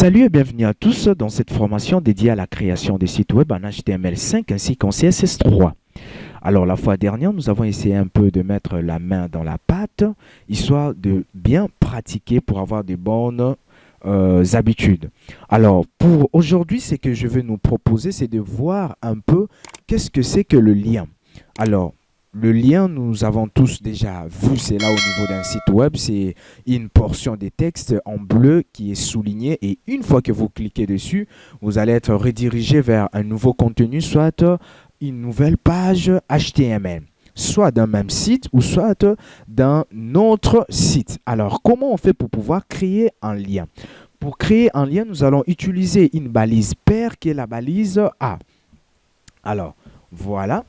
Salut et bienvenue à tous dans cette formation dédiée à la création des sites web en HTML5 ainsi qu'en CSS3. Alors la fois dernière, nous avons essayé un peu de mettre la main dans la pâte, histoire de bien pratiquer pour avoir de bonnes habitudes. Alors pour aujourd'hui, ce que je vais nous proposer, c'est de voir un peu qu'est-ce que c'est que le lien. Alors, le lien, nous avons tous déjà vu, c'est là au niveau d'un site web, c'est une portion des textes en bleu qui est soulignée et une fois que vous cliquez dessus, vous allez être redirigé vers un nouveau contenu, soit une nouvelle page HTML, soit d'un même site ou soit d'un autre site. Alors, comment on fait pour pouvoir créer un lien? Pour créer un lien, nous allons utiliser une balise paire qui est la balise A. Alors, voilà.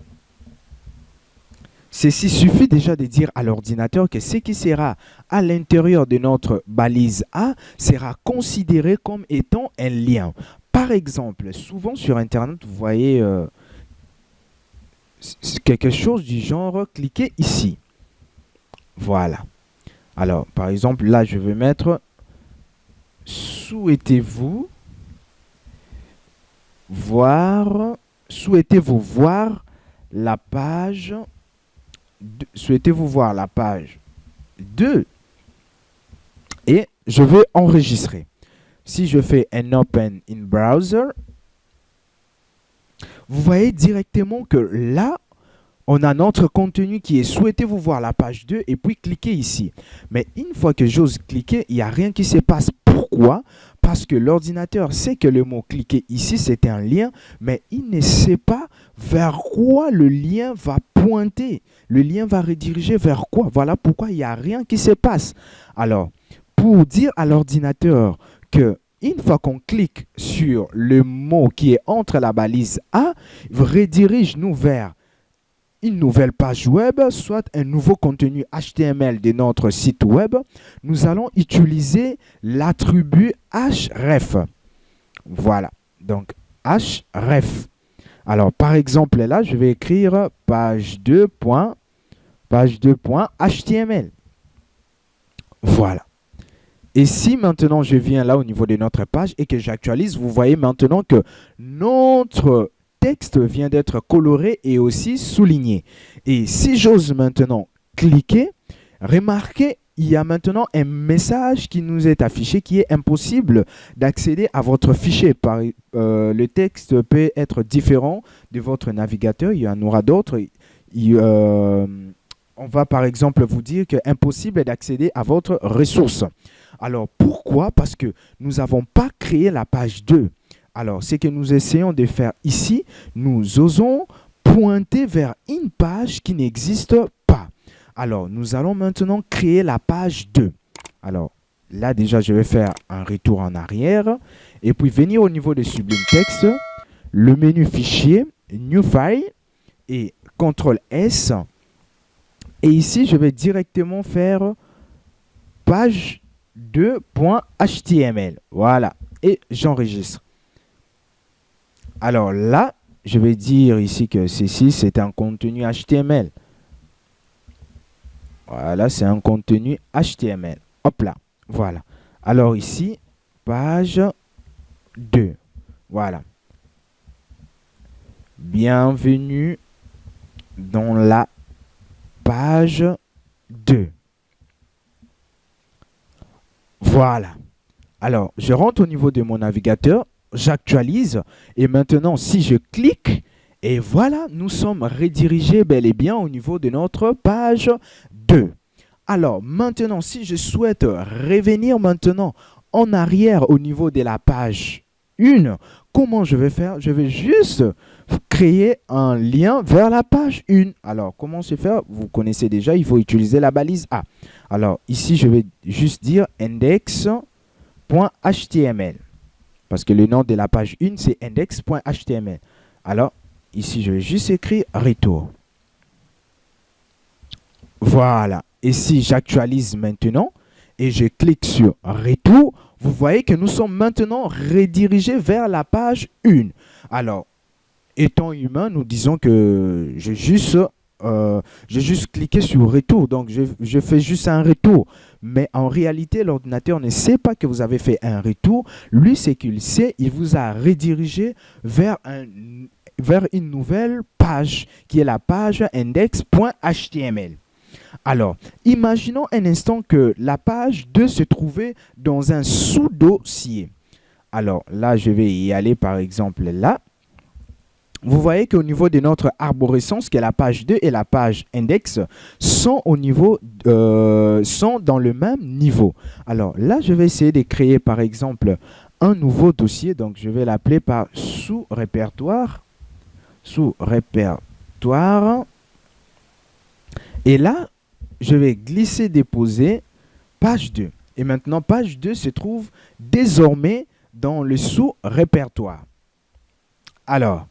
Ceci suffit déjà de dire à l'ordinateur que ce qui sera à l'intérieur de notre balise A sera considéré comme étant un lien. Par exemple, souvent sur Internet, vous voyez quelque chose du genre, cliquez ici. Voilà. Alors, par exemple, là, je vais mettre « Souhaitez-vous voir la page » souhaitez-vous voir la page 2 et je vais enregistrer. Si je fais un Open in Browser, vous voyez directement que là, on a notre contenu qui est souhaitez-vous voir la page 2 et puis cliquez ici. Mais une fois que j'ose cliquer, il n'y a rien qui se passe. Pourquoi? Parce que l'ordinateur sait que le mot cliquer ici, c'est un lien, mais il ne sait pas vers quoi le lien va pointer. Le lien va rediriger vers quoi? Voilà pourquoi il n'y a rien qui se passe. Alors, pour dire à l'ordinateur que une fois qu'on clique sur le mot qui est entre la balise A, il redirige nous vers une nouvelle page web, soit un nouveau contenu HTML de notre site web, nous allons utiliser l'attribut href. Voilà, donc href. Alors, par exemple, là, je vais écrire page2.html. Voilà. Et si maintenant je viens là au niveau de notre page et que j'actualise, vous voyez maintenant que notre texte vient d'être coloré et aussi souligné. Et si j'ose maintenant cliquer, remarquez, il y a maintenant un message qui nous est affiché qui est impossible d'accéder à votre fichier. Le texte peut être différent de votre navigateur, il y en aura d'autres. On va par exemple vous dire que impossible d'accéder à votre ressource. Alors pourquoi? Parce que nous n'avons pas créé la page 2. Alors, ce que nous essayons de faire ici, nous osons pointer vers une page qui n'existe pas. Alors, nous allons maintenant créer la page 2. Alors, là déjà, je vais faire un retour en arrière et puis venir au niveau de Sublime Text, le menu Fichier, New File et CTRL S. Et ici, je vais directement faire page 2.html. Voilà, et j'enregistre. Alors là, je vais dire ici que ceci, c'est un contenu HTML. Voilà, c'est un contenu HTML. Hop là, voilà. Alors ici, page 2. Voilà. Bienvenue dans la page 2. Voilà. Alors, je rentre au niveau de mon navigateur. J'actualise et maintenant si je clique et voilà, nous sommes redirigés bel et bien au niveau de notre page 2. Alors maintenant, si je souhaite revenir maintenant en arrière au niveau de la page 1, comment je vais faire? Je vais juste créer un lien vers la page 1. Alors comment se faire? Vous connaissez déjà, il faut utiliser la balise A. Alors ici, je vais juste dire index.html. Parce que le nom de la page 1, c'est index.html. Alors, ici, je vais juste écrire retour. Voilà. Et si j'actualise maintenant et je clique sur retour, vous voyez que nous sommes maintenant redirigés vers la page 1. Alors, étant humain, nous disons que je vais juste j'ai juste cliqué sur retour, donc je fais juste un retour. Mais en réalité, l'ordinateur ne sait pas que vous avez fait un retour. Lui, c'est qu'il sait, il vous a redirigé vers une nouvelle page, qui est la page index.html. Alors, imaginons un instant que la page 2 se trouvait dans un sous-dossier. Alors là, je vais y aller par exemple là. Vous voyez qu'au niveau de notre arborescence, que la page 2 et la page index sont sont dans le même niveau. Alors là, je vais essayer de créer par exemple un nouveau dossier. Donc je vais l'appeler par sous-répertoire. Sous-répertoire. Et là, je vais glisser, déposer page 2. Et maintenant, page 2 se trouve désormais dans le sous-répertoire. Alors,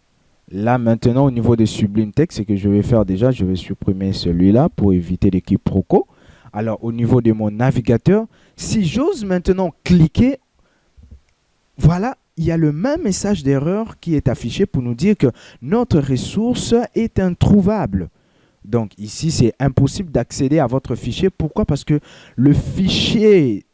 là, maintenant, au niveau de Sublime Text, ce que je vais faire déjà, je vais supprimer celui-là pour éviter les quiproquos. Alors, au niveau de mon navigateur, si j'ose maintenant cliquer, voilà, il y a le même message d'erreur qui est affiché pour nous dire que notre ressource est introuvable. Donc, ici, c'est impossible d'accéder à votre fichier. Pourquoi? Parce que le fichier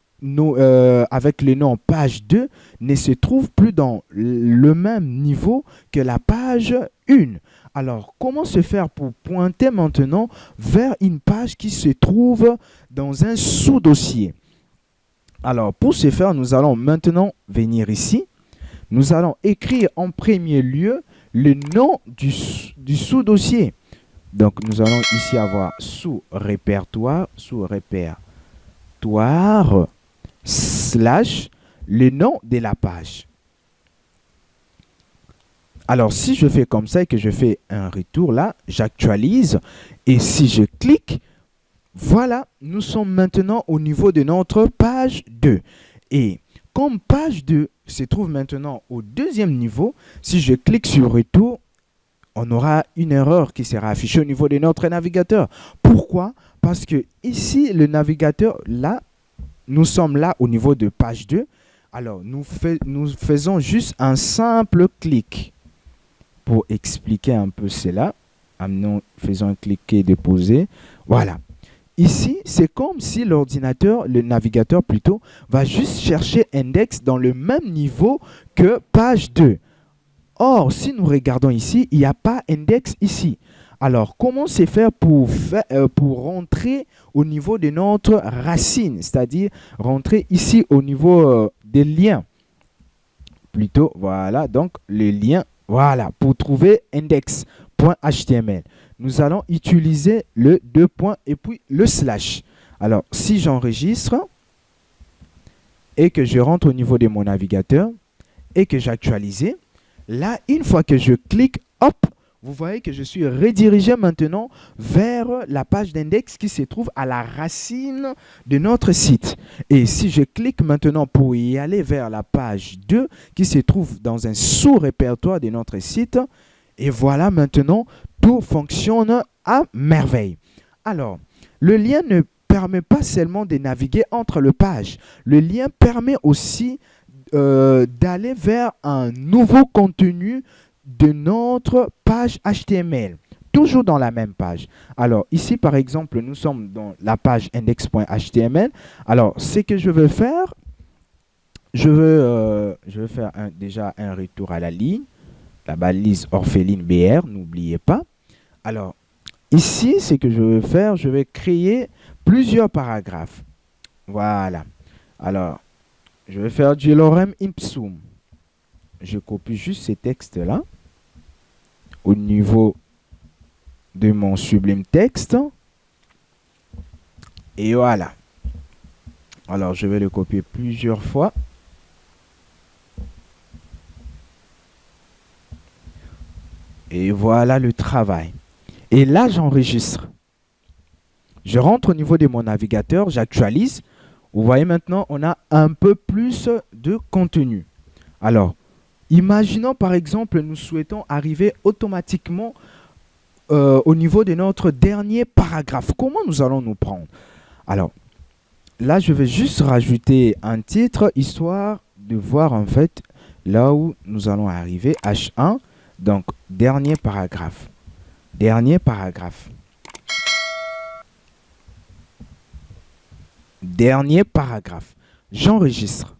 avec le nom page 2 ne se trouve plus dans le même niveau que la page 1. Alors, comment se faire pour pointer maintenant vers une page qui se trouve dans un sous-dossier? Alors, pour ce faire, nous allons maintenant venir ici. Nous allons écrire en premier lieu le nom du sous-dossier. Donc, nous allons ici avoir sous-répertoire, slash le nom de la page. Alors, si je fais comme ça et que je fais un retour là, j'actualise. Et si je clique, voilà, nous sommes maintenant au niveau de notre page 2. Et comme page 2 se trouve maintenant au deuxième niveau, si je clique sur retour, on aura une erreur qui sera affichée au niveau de notre navigateur. Pourquoi? Parce que ici, le navigateur, là, nous sommes là au niveau de page 2. Alors, nous faisons juste un simple clic pour expliquer un peu cela. Nous faisons un cliquer, déposer. Voilà. Ici, c'est comme si l'ordinateur, le navigateur plutôt, va juste chercher index dans le même niveau que page 2. Or, si nous regardons ici, il n'y a pas index ici. Alors, comment se faire pour rentrer au niveau de notre racine, c'est-à-dire rentrer ici au niveau des liens. Plutôt, voilà, donc le lien, voilà, pour trouver index.html. Nous allons utiliser le 2 points et puis le slash. Alors, si j'enregistre et que je rentre au niveau de mon navigateur et que j'actualise, là, une fois que je clique, hop, vous voyez que je suis redirigé maintenant vers la page d'index qui se trouve à la racine de notre site. Et si je clique maintenant pour y aller vers la page 2 qui se trouve dans un sous-répertoire de notre site, et voilà maintenant, tout fonctionne à merveille. Alors, le lien ne permet pas seulement de naviguer entre les pages. Le lien permet aussi d'aller vers un nouveau contenu de notre page HTML, toujours dans la même page. Alors ici par exemple, nous sommes dans la page index.html. Alors ce que je veux faire, je veux faire déjà un retour à la ligne, la balise orpheline BR, n'oubliez pas. Alors ici, ce que je veux faire, je vais créer plusieurs paragraphes. Voilà. Alors je vais faire du lorem ipsum. Je copie juste ces textes-là au niveau de mon Sublime Text. Et voilà. Alors, je vais le copier plusieurs fois. Et voilà le travail. Et là, j'enregistre. Je rentre au niveau de mon navigateur, j'actualise. Vous voyez maintenant, on a un peu plus de contenu. Alors, imaginons par exemple, nous souhaitons arriver automatiquement au niveau de notre dernier paragraphe. Comment nous allons nous prendre? Alors, là, je vais juste rajouter un titre, histoire de voir en fait là où nous allons arriver. H1, donc dernier paragraphe. Dernier paragraphe. Dernier paragraphe. J'enregistre.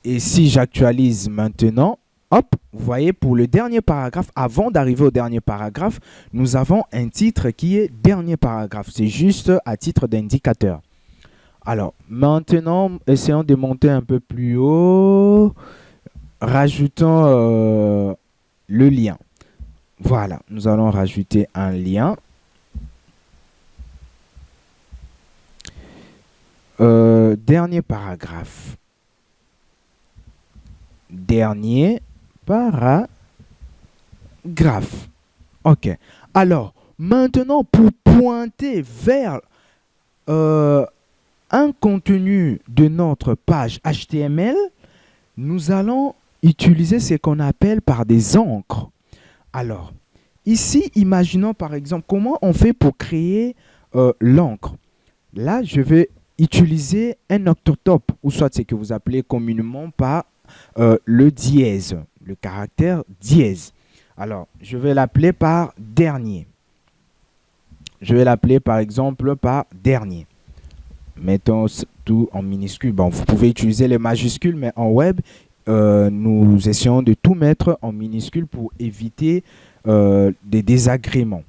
Et si j'actualise maintenant, hop, vous voyez, pour le dernier paragraphe, avant d'arriver au dernier paragraphe, nous avons un titre qui est dernier paragraphe. C'est juste à titre d'indicateur. Alors, maintenant, essayons de monter un peu plus haut. Rajoutons le lien. Voilà, nous allons rajouter un lien. Dernier paragraphe. Dernier paragraphe. OK. Alors, maintenant, pour pointer vers un contenu de notre page HTML, nous allons utiliser ce qu'on appelle par des encres. Alors, ici, imaginons par exemple comment on fait pour créer l'encre. Là, je vais utiliser un octotope, ou soit ce que vous appelez communément par le dièse, le caractère dièse. Alors, je vais l'appeler par dernier. Je vais l'appeler par exemple par dernier. Mettons tout en minuscule. Bon, vous pouvez utiliser les majuscules, mais en web, nous essayons de tout mettre en minuscule pour éviter des désagréments.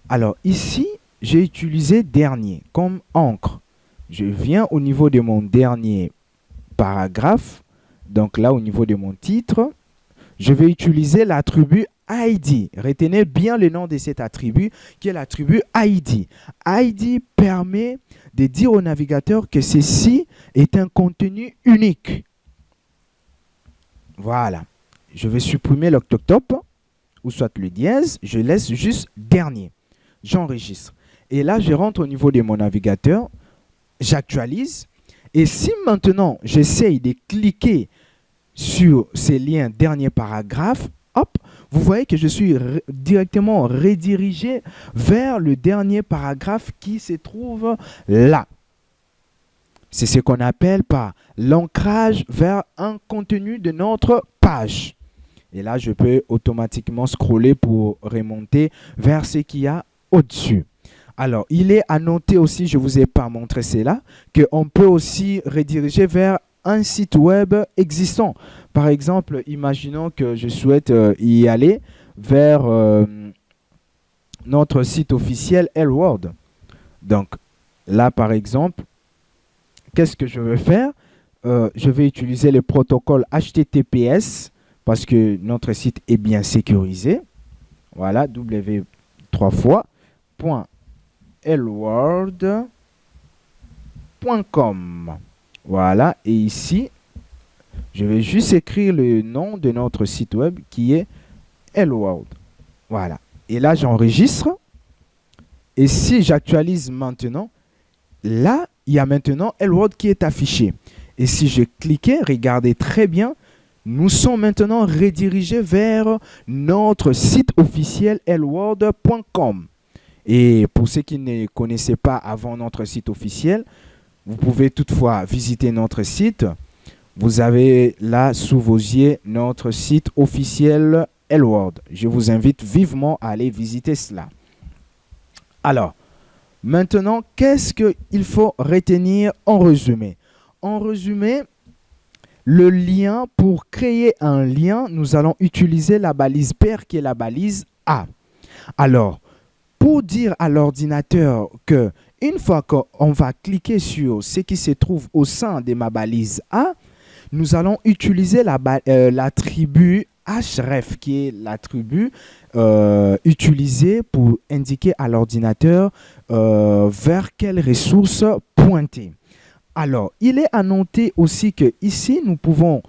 Alors ici, j'ai utilisé dernier comme encre. Je viens au niveau de mon dernier paragraphe. Donc là, au niveau de mon titre, je vais utiliser l'attribut ID. Retenez bien le nom de cet attribut qui est l'attribut ID. ID permet de dire au navigateur que ceci est un contenu unique. Voilà. Je vais supprimer l'octotope ou soit le dièse. Je laisse juste dernier. J'enregistre. Et là, je rentre au niveau de mon navigateur. J'actualise. Et si maintenant, j'essaye de cliquer sur ces liens dernier paragraphe, hop, vous voyez que je suis directement redirigé vers le dernier paragraphe qui se trouve là. C'est ce qu'on appelle par l'ancrage vers un contenu de notre page. Et là, je peux automatiquement scroller pour remonter vers ce qu'il y a au-dessus. Alors, il est à noter aussi, je ne vous ai pas montré cela, qu'on peut aussi rediriger vers un site web existant. Par exemple, imaginons que je souhaite y aller vers notre site officiel Helloworld. Donc, là, par exemple, qu'est-ce que je vais faire? Je vais utiliser le protocole HTTPS parce que notre site est bien sécurisé. Voilà, w3.helloworld.com. Voilà, et ici, je vais juste écrire le nom de notre site web qui est Helloworld. Voilà, et là, j'enregistre. Et si j'actualise maintenant, là, il y a maintenant Helloworld qui est affiché. Et si je cliquais, regardez très bien, nous sommes maintenant redirigés vers notre site officiel helloworld.com. Et pour ceux qui ne connaissaient pas avant notre site officiel, vous pouvez toutefois visiter notre site. Vous avez là sous vos yeux notre site officiel Helloworld. Je vous invite vivement à aller visiter cela. Alors, maintenant, qu'est-ce qu'il faut retenir en résumé? En résumé, le lien, pour créer un lien, nous allons utiliser la balise paire qui est la balise A. Alors, pour dire à l'ordinateur que une fois qu'on va cliquer sur ce qui se trouve au sein de ma balise A, nous allons utiliser l'attribut href, qui est l'attribut utilisé pour indiquer à l'ordinateur vers quelle ressource pointer. Alors, il est à noter aussi que ici, nous pouvons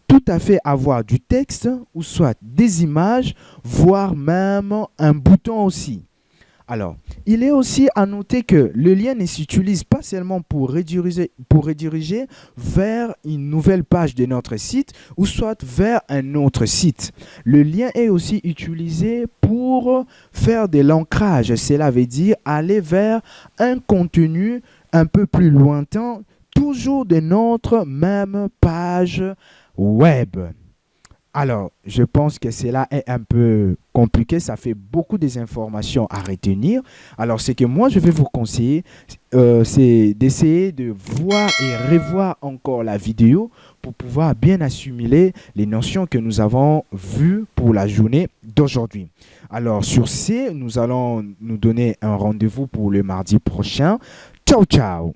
tout à fait avoir du texte ou soit des images, voire même un bouton aussi. Alors, il est aussi à noter que le lien ne s'utilise pas seulement pour rediriger vers une nouvelle page de notre site ou soit vers un autre site. Le lien est aussi utilisé pour faire de l'ancrage. Cela veut dire aller vers un contenu un peu plus lointain, toujours de notre même page web. Alors, je pense que cela est un peu compliqué, ça fait beaucoup des informations à retenir. Alors, ce que moi, je vais vous conseiller, c'est d'essayer de voir et revoir encore la vidéo pour pouvoir bien assimiler les notions que nous avons vues pour la journée d'aujourd'hui. Alors, sur ce, nous allons nous donner un rendez-vous pour le mardi prochain. Ciao, ciao!